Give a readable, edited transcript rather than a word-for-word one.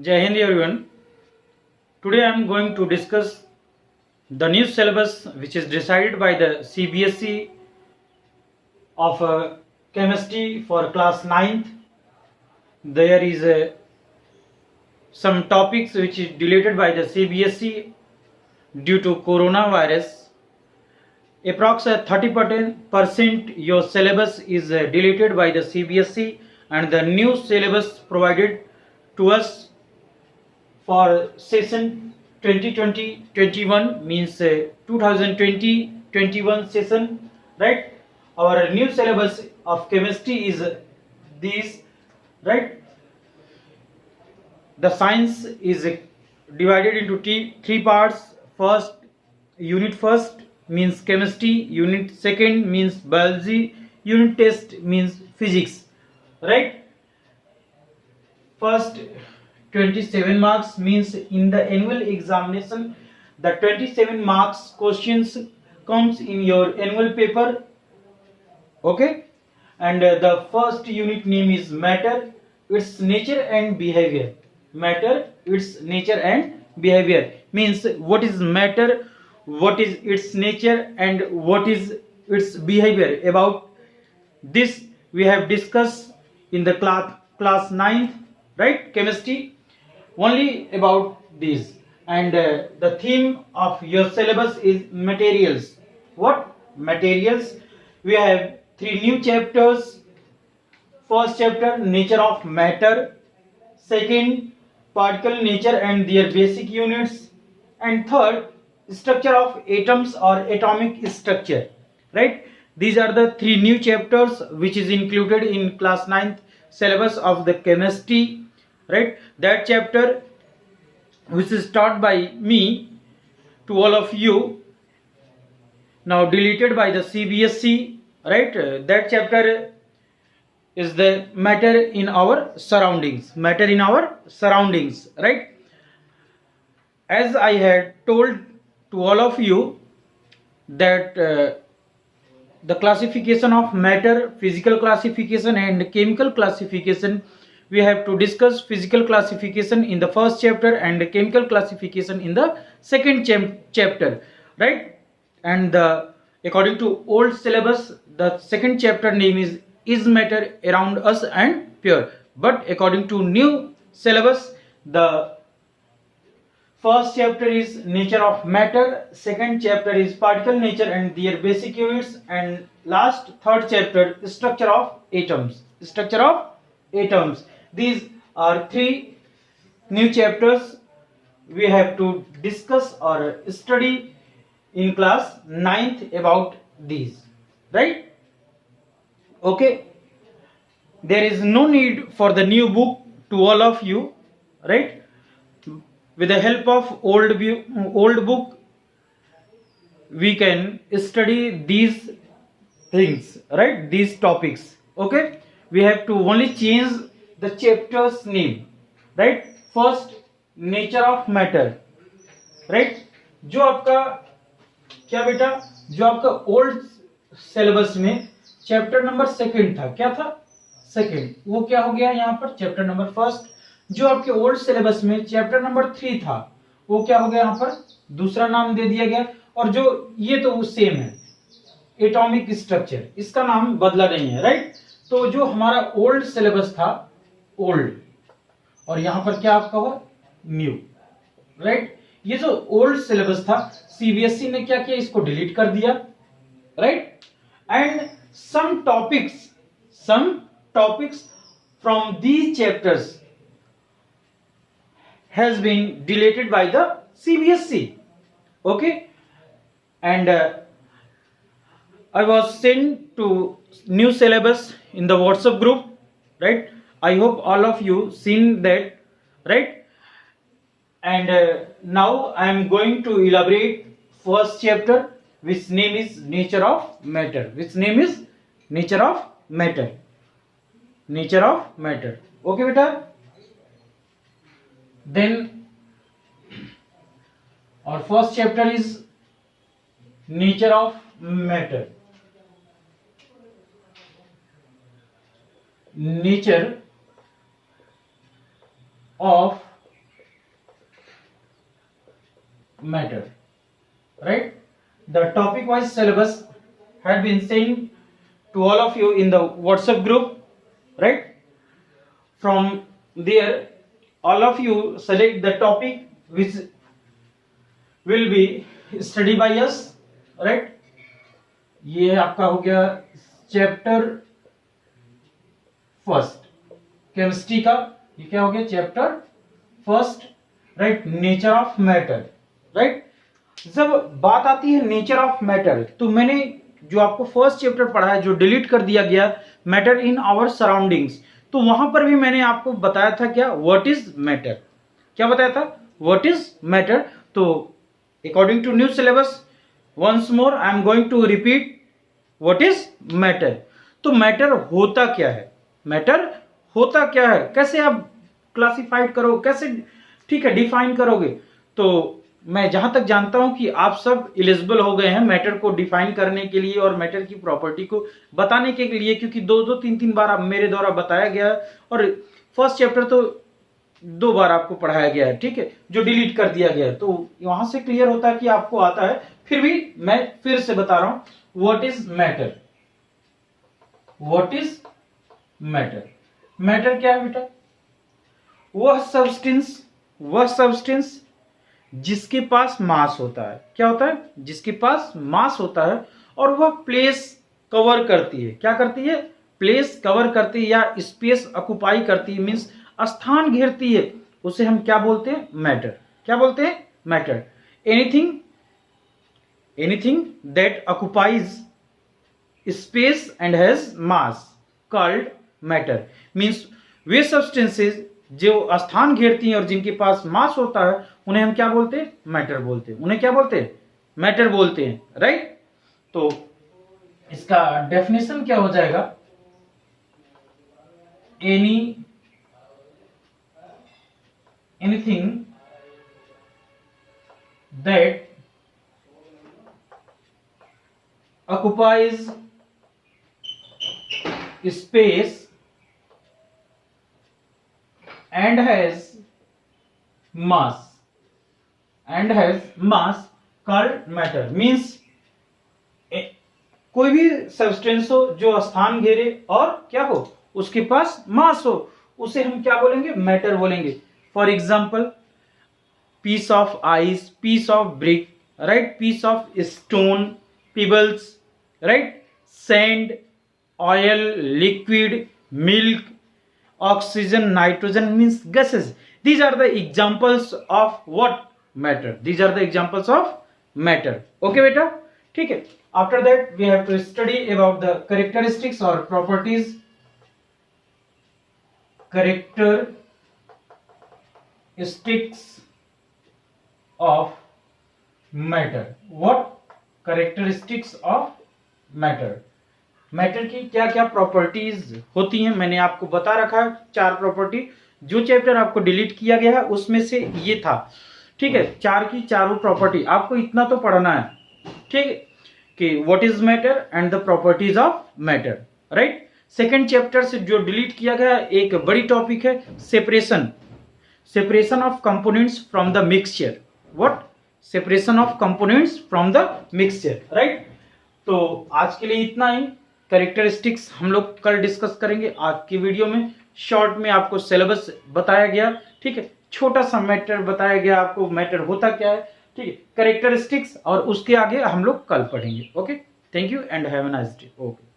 Jai Hind everyone. Today I am going to discuss the new syllabus which is decided by the CBSE of chemistry for class 9th. There is some topics which is deleted by the CBSE due to coronavirus. Approx 30% your syllabus is deleted by the CBSE, and the new syllabus provided to us for session 2020-21 means 2020-21 session, right? Our new syllabus of chemistry is this, right? The science is divided into three parts. First, unit first means chemistry, unit second means biology, unit test means physics, right? First 27 marks means in the annual examination the 27 marks questions comes in your annual paper, okay? And the first unit name is matter, its nature and behavior. Matter, its nature and behavior means what is matter, what is its nature, and what is its behavior. About this we have discussed in the class 9th, right? Chemistry, only about this. And the theme of your syllabus is materials. What materials? We have three new chapters. First chapter, nature of matter. Second, particle nature and their basic units. And third, structure of atoms or atomic structure, right? These are the three new chapters which is included in class 9th syllabus of the chemistry, right? That chapter which is taught by me to all of you, now deleted by the CBSE, right? That chapter is the matter in our surroundings. Matter in our surroundings, right? As I had told to all of you that the classification of matter, physical classification and chemical classification, we have to discuss physical classification in the first chapter and chemical classification in the second chapter, right? And according to old syllabus, the second chapter name is matter around us and pure. But according to new syllabus, the first chapter is nature of matter, second chapter is particle nature and their basic units, and last third chapter structure of atoms. Structure of atoms. These are three new chapters we have to discuss or study in class 9th about these, right? Okay, there is no need for the new book to all of you, right? With the help of old book we can study these things, right? These topics, okay? We have to only change the chapter's name, right? First, nature of matter, right? जो आपका क्या बेटा, जो आपका old syllabus में chapter number second था, क्या था? सेकंड, वो क्या हो गया यहाँ पर चैप्टर नंबर फर्स्ट. जो आपके ओल्ड सिलेबस में चैप्टर नंबर 3 था, वो क्या हो गया यहाँ पर दूसरा नाम दे दिया गया. और जो ये तो सेम है, एटॉमिक स्ट्रक्चर, इसका नाम बदला नहीं है, राइट? तो जो हमारा ओल्ड सिलेबस था, ओल्ड, और यहां पर क्या आपका हुआ न्यू, राइट? ये जो ओल्ड सिलेबस था सीबीएसई ने क्या किया, इसको डिलीट कर दिया, right? And some topics from these chapters has been deleted by the CBSE, okay? And I was sent to new syllabus in the WhatsApp group, right? I hope all of you seen that, right? And now I am going to elaborate first chapter, which name is nature of matter. Which name is nature of matter. Nature of matter. Okay, beta? Then our first chapter is nature of matter. Nature of matter, right? The topic wise syllabus had been sent to all of you in the WhatsApp group, right? From there all of you select the topic which will be studied by us, right? ये आपका हो गया chapter first chemistry का, ये क्या हो गया chapter first, right? Nature of matter, right? जब बात आती है नेचर ऑफ मैटर, तो मैंने जो आपको फर्स्ट चैप्टर पढ़ा है जो डिलीट कर दिया गया, मैटर इन आवर सराउंडिंग्स, तो वहां पर भी मैंने आपको बताया था क्या, व्हाट इज मैटर, क्या बताया था, व्हाट इज मैटर। तो according to new syllabus once more I am going to repeat what is matter. तो मैटर होता क्या है, मैटर होता क्या है, कैसे आप क्लासिफाइड करो, कैसे ठीक है डिफाइन करोगे। तो मैं जहां तक जानता हूं कि आप सब एलिजिबल हो गए हैं मैटर को डिफाइन करने के लिए और मैटर की प्रॉपर्टी को बताने के लिए, क्योंकि दो तीन बार आप मेरे द्वारा बताया गया और फर्स्ट चैप्टर तो 2 बार आपको पढ़ाया गया है, ठीक है, जो डिलीट कर दिया गया है। तो वहां से क्लियर होता है कि आपको आता है, फिर भी मैं फिर से बता रहा हूं what is matter. What is matter, matter क्या है बेटा, वह सब्सटेंस जिसके पास मास होता है, क्या होता है, जिसके पास मास होता है और वह प्लेस कवर करती है, क्या करती है, प्लेस कवर करती है या स्पेस ऑक्युपाई करती है, मींस स्थान घेरती है, उसे हम क्या बोलते हैं, मैटर। क्या बोलते हैं, matter. Anything that occupies space and has mass called matter, means way substances जो स्थान घेरती हैं और जिनके पास मास होता है उन्हें हम क्या बोलते हैं, मैटर बोलते हैं, उन्हें क्या बोलते हैं, मैटर बोलते हैं, राइट? तो इसका डेफिनेशन क्या हो जाएगा, anything that occupies space and has mass called matter, means कोई भी सब्सटेंस हो जो स्थान घेरे और क्या हो, उसके पास मास हो, उसे हम क्या बोलेंगे, मैटर बोलेंगे। For example piece of ice, piece of brick, right, piece of stone, pebbles, right, sand, oil, liquid, milk, oxygen, nitrogen, means gases. These are the examples of what, matter. These are the examples of matter. Okay beta, ठीक है। After that we have to study about the characteristics or properties, characteristics of matter. What characteristics of matter, matter की क्या क्या properties होती हैं मैंने आपको बता रखा है, 4 प्रॉपर्टी। जो चैप्टर आपको डिलीट किया गया है उसमें से ये था, ठीक है, 4 की चारों प्रॉपर्टी आपको इतना तो पढ़ना है, ठीक है, कि what is matter and the properties of matter, right? Second chapter से जो डिलीट किया गया एक बड़ी टॉपिक है separation of components from the mixture. What, separation of components from the mixture, right? तो आज के लिए इतना ही। कैरेक्टरिस्टिक्स हम लोग कल डिस्कस करेंगे। आज की वीडियो में शॉर्ट में आपको सिलेबस बताया गया, ठीक है, छोटा सा मैटर बताया गया आपको, मैटर होता क्या है, ठीक है, कैरेक्टरिस्टिक्स, और उसके आगे हम लोग कल पढ़ेंगे। Okay, thank you and have a nice day. Okay.